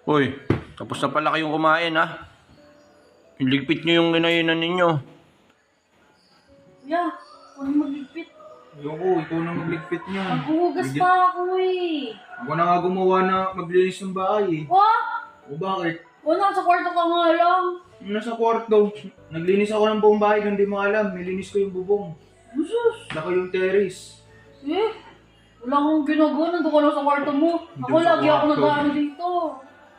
Uy, tapos na pala kayong kumain ha. Iligpit nyo yung kinainan ninyo. Kuya, ako na magligpit. Ayoko, ikaw na magligpit niya. Maghuhugas pa ako eh. Ako na nga gumawa na maglinis ng bahay eh. What? O bakit? Wala, sa kwarto ka nga lang. Nasa kwarto, naglinis ako ng buong bahay, hindi mo alam, nilinis ko yung bubong. Jesus! Lako yung terrace. Eh, wala akong ginagawa. Nandun ka lang sa kwarto mo. Ako Nandun sa lagi ako kwarto. nag-ano dito.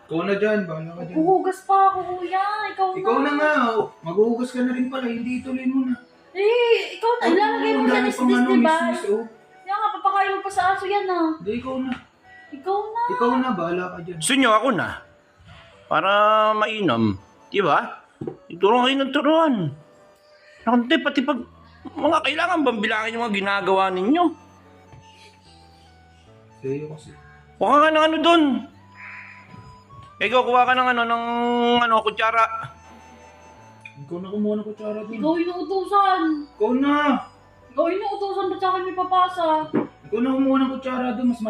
Ikaw na dyan, bahala ka dyan. Maghuhugas pa ako, kuya. Ikaw na. Ikaw na nga, oh. Maghuhugas ka na rin pala, hindi ituloy mo na. Eh, ikaw na. Ilalagay mo sa pang listis, diba? oh. Kaya nga, papakain mo pa sa aso yan ah. Hindi, ikaw na. Ikaw na. Ikaw na, bahala ka dyan. Gusto nyo ako na. Para mainom. Diba? Ituruan kayo ng turuan. Nakante, pati pag mga kailangan bang bilangin yung mga ginagawa ninyo? Sa'yo kasi. Kuha ka ng ano dun. Ikaw, kuha ka ng kutsara. Ikaw na kumuha ng kutsara din. Ikaw inuutusan. Ikaw na! Ikaw inuutusan ba't sa akin may papasa? Ikaw na kumuha ng kutsara doon, mas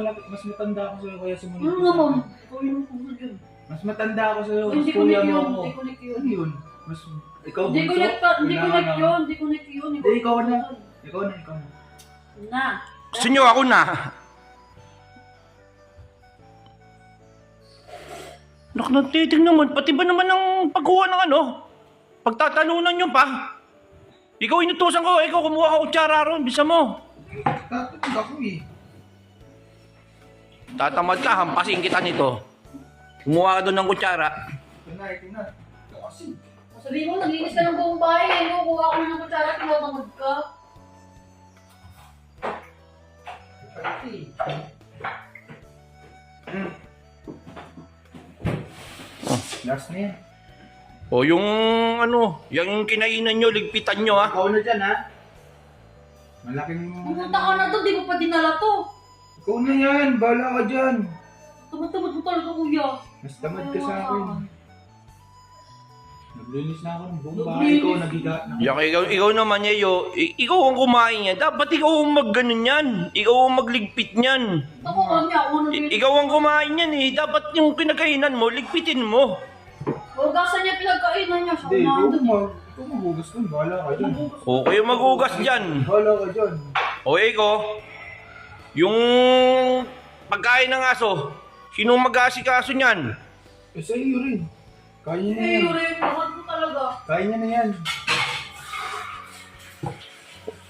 matanda ako sa'yo kaya sumunod Ano ka sa naman? akin. Ikaw inuutusan dyan. Mas matanda ako sa'yo, Ay, mas hindi ko kuya like mo yun. ako. Hindi ko like yun. Ano yun? Mas, ikaw Hindi ko bunso? like yun. Hindi ko like Kailangan yun. Hindi ko like yun. Hindi, ikaw na. Ikaw na, ikaw na. Na. Gusto nyo ako na. Naknatitig naman, pati ba naman ang pagkuha ng pagtatalunan nyo pa. Ikaw inutusan ko, ikaw kumuha ka kutsara ron, bisa mo. Tatapag ako eh. Tatamad ka, hampasin kita nito. Kumuha ka doon ng kutsara. Ito na, ito na. Ito kasi. Sabihin mo, naglinis ka ng buong bahay. Ano, kuha ko na ng kutsara, tinatamad ka. Last na yan. O yung yung kinainan nyo, ligpitan nyo ha. Ikaw na dyan ha. Malaking... Pumunta ka na to, di mo pa dinala to. Ikaw na yan, bahala ka dyan. Tamad-tamad mo talaga, kuya. Mas tamad ka sa akin. Naglinis na ako ng buong bahay. Naglinis. Ikaw nagiga. Ikaw naman, Yayo, ikaw ang kumain yan. Dapat ikaw ang magganon yan. Ikaw ang magligpit yan. Ako kami, ako naglinis. Ikaw ang kumain yan eh. Dapat yung kinakainan mo, ligpitin mo. Hugasan niya pinagkainan niya. Siya Hindi, kumain doon. ikaw maghugas dun. Bahala ka dyan. O kayo maghugas dyan. Bahala ka dyan. O ikaw, yung pagkain ng aso, sinong mag-aasikaso niyan? Eh, sa iyo rin. Kaya niya na Eh, yan. Yuri, mahal mo talaga. Kaya niya na yan.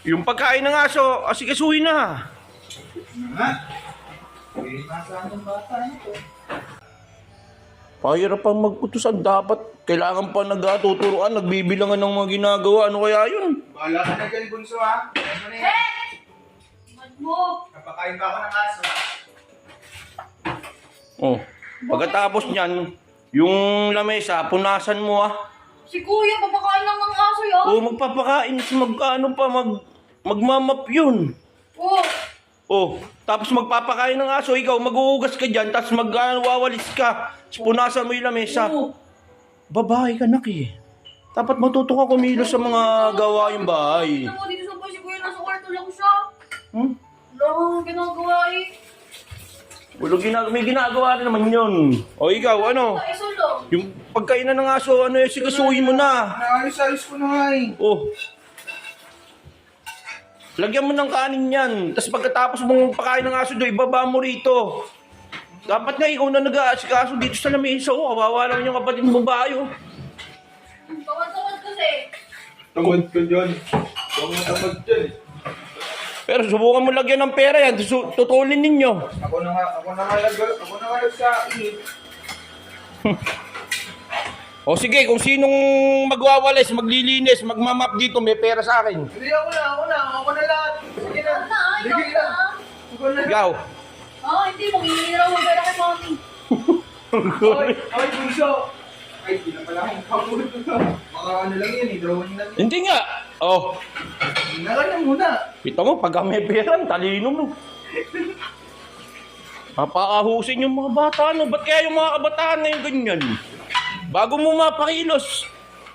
Yung pagkain ng aso, asikasuhin na. Nga. Eh, nasaan ang bata nito? Pahirap pang mag-utusan. Dapat kailangan pa nagtuturuan, nagbibilangan ng mga ginagawa. Ano kaya yun? Bahala ka na dyan, bunso ha. Ano na yan? Mahal mo. Kapakain pa ako ng aso. Oh, pagkatapos niyan, yung lamesa, punasan mo ah. Si kuya, papakain lang ng aso yan. Oh, magpapakain, magmamap yun. Oh, Oh, tapos magpapakain ng aso, ikaw maghuhugas ka dyan, tapos magwawalis ka, tapos punasan mo yung lamesa. oh. Babae ka, Naki. Dapat matuto ka kumilos sa mga gawaing bahay. Tignan mo dito sa boy, si kuya nasa kwarto lang siya. Hmm? Wala kang ginagawa eh. May ginagawa rin naman yun. O ikaw, ano? Isa lang. Yung pagkainan ng aso, sikasuhin mo na. Naayos-ayos ko na nga eh. Oh. Lagyan mo ng kanin yan. Tapos pagkatapos mong pakain ng aso doon, ibaba mo rito. Dapat nga ikaw na nag-aasikaso dito sa lamesa. Oh, kawawa naman yung kapatid mo bayo. Tawad-tawad kasi. Tamad ka dyan. Huwag mo tamad dyan eh. Pero subukan mo lagyan ng pera yan. Tutulin ninyo. Ako na nga sa init. O sige, kung sinong magwawalis, maglilinis, magmamap dito, may pera sa akin. Hindi, ako na lahat. Sige na. Ikaw na, ikaw Sige na. na. Ako na. Ikaw. Ah, hindi. Manginiraw mo pera kay mami. Ay, bunso. Ay, di na pala akong pagulot ito. Baka ano lang yan eh, drawing lang. Hindi nga. Oh, Naka na muna. kita mo, pag may pera, talino mo. Mapakahusin yung mga bata, no? Ba't kaya yung mga kabataan ngayon ganyan? Bago mo mapakilos,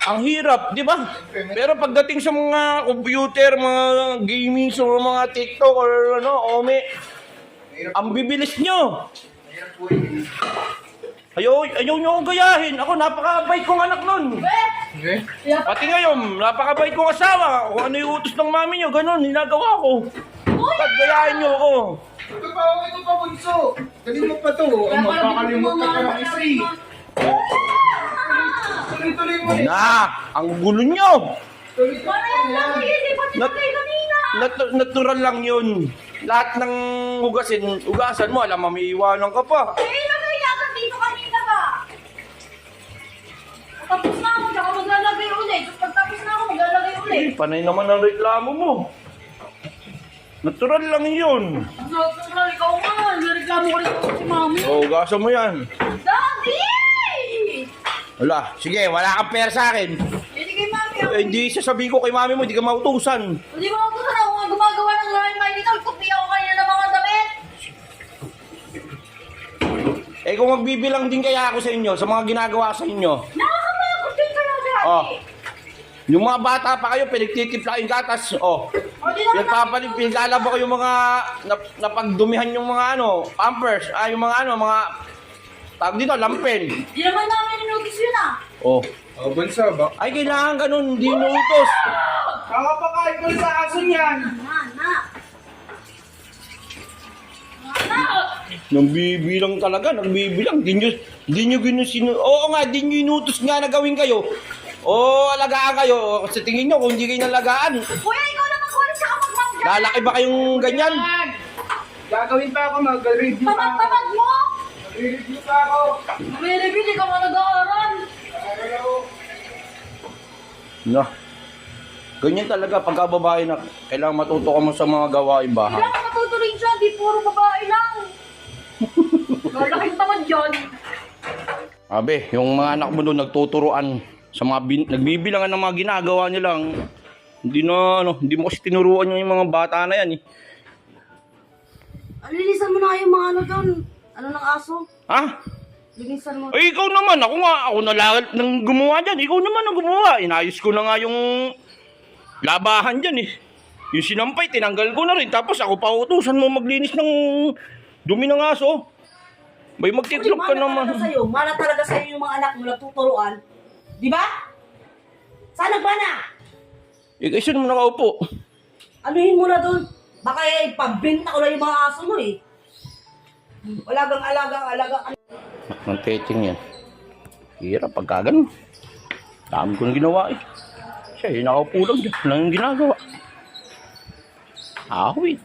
ang hirap, di ba? Pero pagdating sa mga computer, mga gaming, sa mga TikTok or ome, Mahirap ang bibilis nyo. Mahirap po yun eh. Ayaw nyo akong gayahin. Ako, napakabait kong anak nun. Okay? Kaya pa. Pati ngayon, napakabait kong asawa. Kung ano yung utos ng mami nyo, ganun, hinagawa ko. Ba't gayahin nyo ako? Ito pa, bunso. Dali mo pa to. Ang magkakalimutan ka ng isri. Tuloy-tuloy mo eh. Ang gulo nyo. Wala yan lang, hindi pa tinatay kanina. Natural lang yun. Lahat ng hugasan mo, alam mo, may iwanan ka pa. Eh, ilagay yata dito kanina ba? Tapos na ako, tsaka maglalagay ulit. Tapos pagtapos na ako, maglalagay ulit. Panay naman ang reklamo mo. Natural lang yun. Natural, ikaw nga. Nireklamo ko rin ako si mami. Hugasan mo yan. Daddy! Wala. Sige, wala kang pera sa akin. Hindi kay mami ako. Hindi sasabihin ko kay mami mo, hindi ka mautusan. Hindi mo ako sana ako nga gumagawa ng lahat mainit. Kupi ako kanina ng mga damit. Kung magbibilang din kaya ako sa inyo, sa mga ginagawa sa inyo. Nakakapagod din kayo, Daddy. Oh. Yung mga bata pa kayo, pinagtitipla yung gatas. Oh. O, di naman Nagpapalit, pinaglalaba ko yung mga napagdumihan yung mga pampers, yung mga mga tawag dito, lampin. Di naman namin ninutis yun ah. Oh. Oh, bunso ba? Ay, kailangan ganun, hindi inuutos. Kakapakain ko sa aso niyan. Anak. Nagbibilang talaga, nagbibilang. Di nyo Oo nga, di nyo inutos nga na gawin kayo. Alagaan kayo. Sa tingin nyo, kung hindi kayo nalagaan, Kuya, ikaw naman kuya siya kapag mag- lalaki ba kayong ganyan? Gagawin pa ako, mag-review pa ako. Tamad-tamad mo. Mag-review pa ako. May review, di ka nga nag-aaral. No. Ganyan talaga, pagka babae na, kailangan matuto ka mo sa mga gawain bahay. Kailangan matutuloy siya, di puro babae lang. Lalaking tamad yan. Abe, yung mga anak mo doon nagtuturuan sa mga nagbibilangan ng mga ginagawa nilang hindi mo kasi tinuruan yung mga bata na yan eh. Linisan mo na yung mga ano doon. Ano ng aso? Ha? Linisan mo. Ay, ikaw naman. Ako na nang gumawa dyan. Ikaw naman ang gumawa. Inayos ko na nga yung labahan dyan eh. Yung sinampay, tinanggal ko na rin. Tapos ako pa utusan mo maglinis ng dumi ng aso. May magtiklop ka naman. Mana talaga sa'yo yung mga anak mo nagtuturuan. Di ba? Saan nagbana? Eh, kasi naman nakaupo. Anuhin mo na doon. Baka pambinta ko na yung mga aso mo eh. Alagang. Ang teting yan. Hirap pagka ganun. Dami ko na ginawa eh. Siya, nakaupo lang dyan. Wala nang ginagawa. Awit.